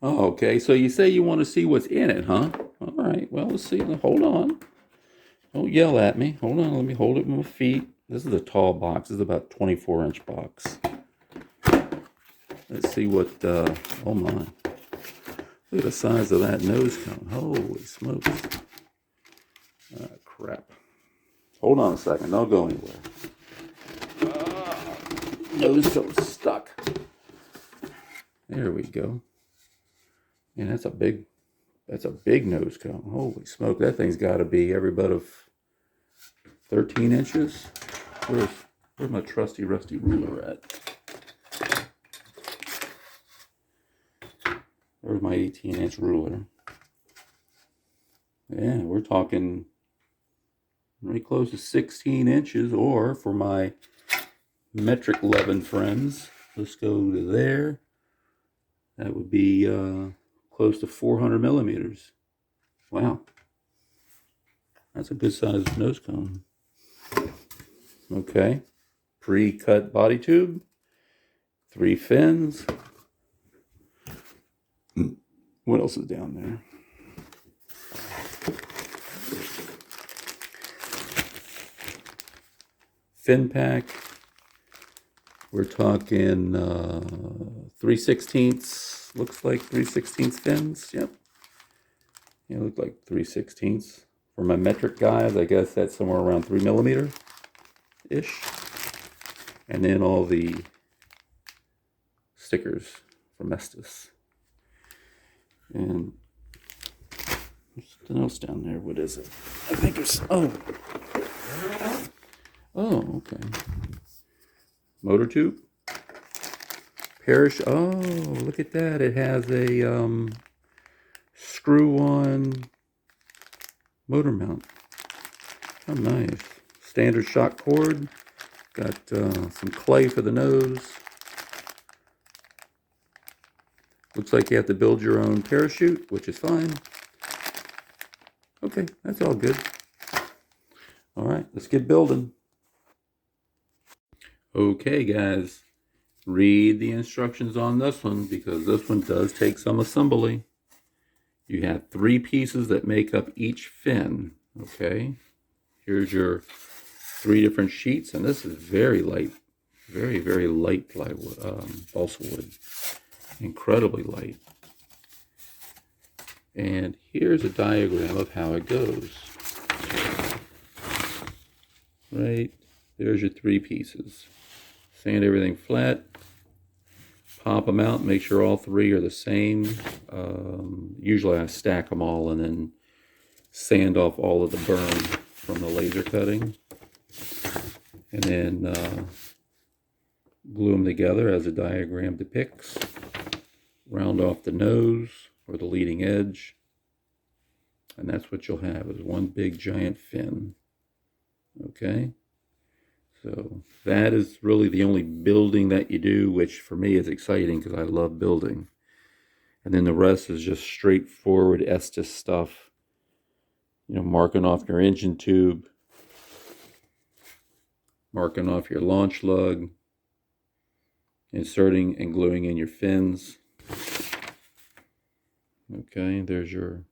Oh, okay. So you say you want to see what's in it, huh? All right. Well, let's see. Hold on. Don't yell at me. Hold on. Let me hold it with my feet. This is a tall box. This is about 24-inch box. Let's see what, oh my. Look at the size of that nose cone. Holy smokes. Ah, crap. Hold on a second. Don't go anywhere. Nose cone's stuck. There we go. And that's a big nose cone. Holy smoke. That thing's got to be every bit of 13 inches. Where's my trusty rusty ruler at? There's my 18-inch ruler. Yeah, we're talking really close to 16 inches, or for my metric 11 friends, let's go to there. That would be close to 400 millimeters. Wow. That's a good sized nose cone. Okay. Pre-cut body tube. 3 fins. What else is down there? Fin pack. We're talking 3/16. Looks like 3/16 fins. Yep. Yeah, look like 3/16. For my metric guys, I guess that's somewhere around 3 millimeter ish. And then all the stickers from Estes. And there's something else down there. What is it? I think it's, oh, okay. Motor tube. Parachute. Oh, look at that. It has a screw-on motor mount. How nice. Standard shock cord. Got some clay for the nose. Looks like you have to build your own parachute, which is fine. Okay, that's all good. All right, let's get building. Okay, guys, read the instructions on this one because this one does take some assembly. You have 3 pieces that make up each fin. Okay, here's your 3 different sheets, and this is very light, very, very light plywood, balsa wood. Incredibly light. And here's a diagram of how it goes. Right, there's your 3 pieces. Sand everything flat, pop them out, make sure all 3 are the same. Usually I stack them all and then sand off all of the burn from the laser cutting. And then glue them together as the diagram depicts. Round off the nose or the leading edge. And that's what you'll have is one big giant fin. Okay? So that is really the only building that you do, which for me is exciting because I love building. And then the rest is just straightforward Estes stuff. You know, marking off your engine tube, marking off your launch lug, inserting and gluing in your fins. Okay, there's your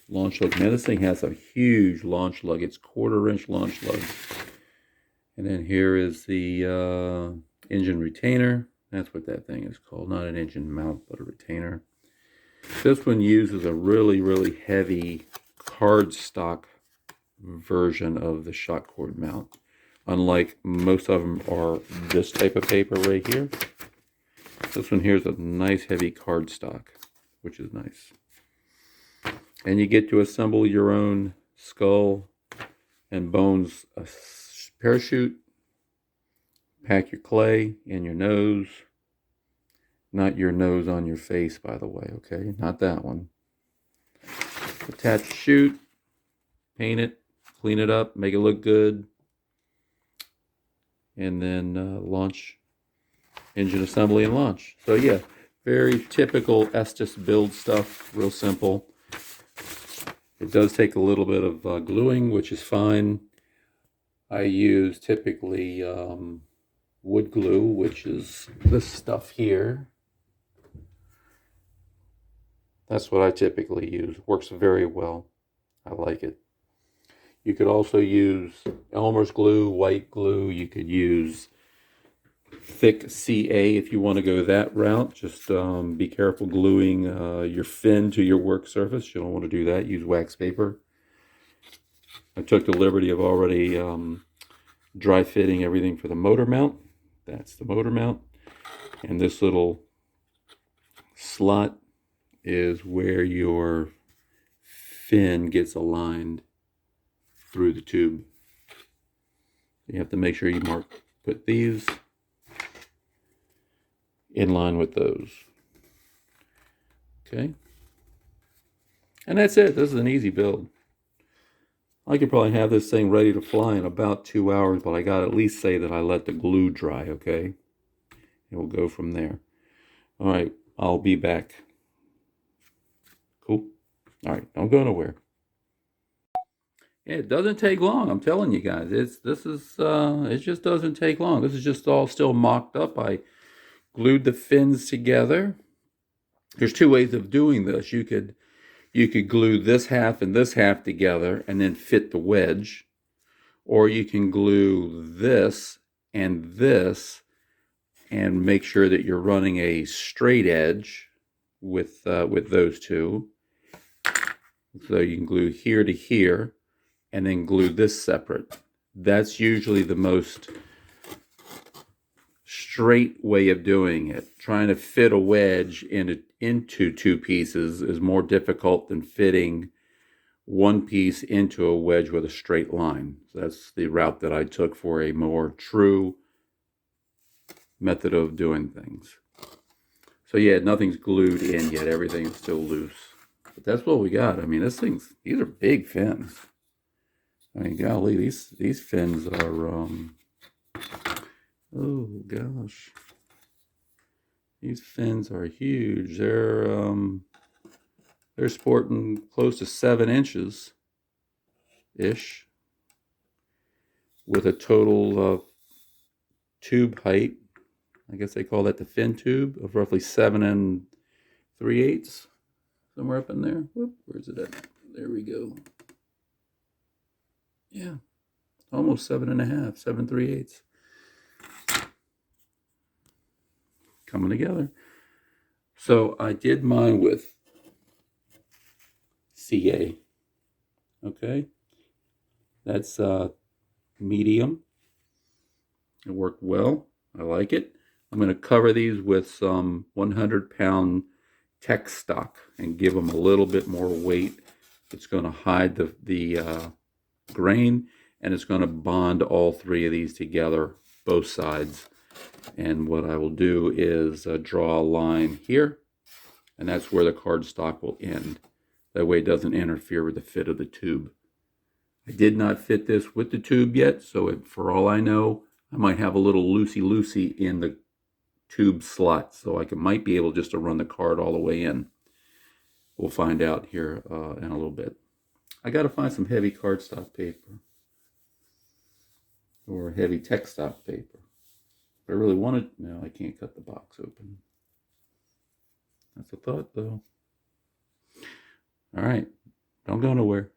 launch lug. Now this thing has a huge launch lug. It's 1/4-inch launch lug. And then here is the engine retainer. That's what that thing is called. Not an engine mount, but a retainer. This one uses a really, really heavy cardstock version of the shock cord mount. Unlike most of them are this type of paper right here. This one here is a nice heavy cardstock, which is nice. And you get to assemble your own skull and bones parachute. Pack your clay in your nose. Not your nose on your face, by the way, okay? Not that one. Attach chute, paint it, clean it up, make it look good. And then launch, engine assembly and launch. So yeah, very typical Estes build stuff, real simple. It does take a little bit of gluing, which is fine. I use typically wood glue, which is this stuff here. That's what I typically use. Works very well. I like it. You could also use Elmer's glue, white glue. You could use thick CA if you want to go that route. Just be careful gluing your fin to your work surface. You don't want to do that. Use wax paper. I took the liberty of already dry fitting everything for the motor mount. That's the motor mount. And this little slot is where your fin gets aligned through the tube. You have to make sure you put these in line with those. Okay. And that's it. This is an easy build. I could probably have this thing ready to fly in about 2 hours, but I got to at least say that I let the glue dry, okay? And we'll go from there. All right, I'll be back. Cool? All right, don't go nowhere. It doesn't take long, I'm telling you guys. It just doesn't take long. This is just all still mocked up. I glued the fins together. There's two ways of doing this. You could glue this half and this half together and then fit the wedge, or you can glue this and make sure that you're running a straight edge with those two. So you can glue here to here and then glue this separate. That's usually the most straight way of doing it. Trying to fit a wedge into two pieces is more difficult than fitting one piece into a wedge with a straight line. So that's the route that I took for a more true method of doing things. So yeah, nothing's glued in yet. Everything's still loose. But that's what we got. I mean, these are big fins. I mean, golly, these fins are, oh gosh. These fins are huge. They're sporting close to 7 inches ish, with a total of tube height. I guess they call that the fin tube, of roughly 7 3/8, somewhere up in there. Whoop, where's it at? There we go. Yeah, almost 7.5, 7 3/8. Coming together. So I did mine with CA. Okay, that's medium. It worked well. I like it. I'm going to cover these with some 100-pound tech stock and give them a little bit more weight. It's going to hide the grain, and it's going to bond all three of these together, both sides. And what I will do is draw a line here, and that's where the cardstock will end. That way it doesn't interfere with the fit of the tube. I did not fit this with the tube yet, so for all I know, I might have a little loosey-loosey in the tube slot, so I might be able just to run the card all the way in. We'll find out here in a little bit. I got to find some heavy cardstock paper or heavy tech stock paper. If I really wanted, no, I can't cut the box open. That's a thought, though. All right, don't go nowhere.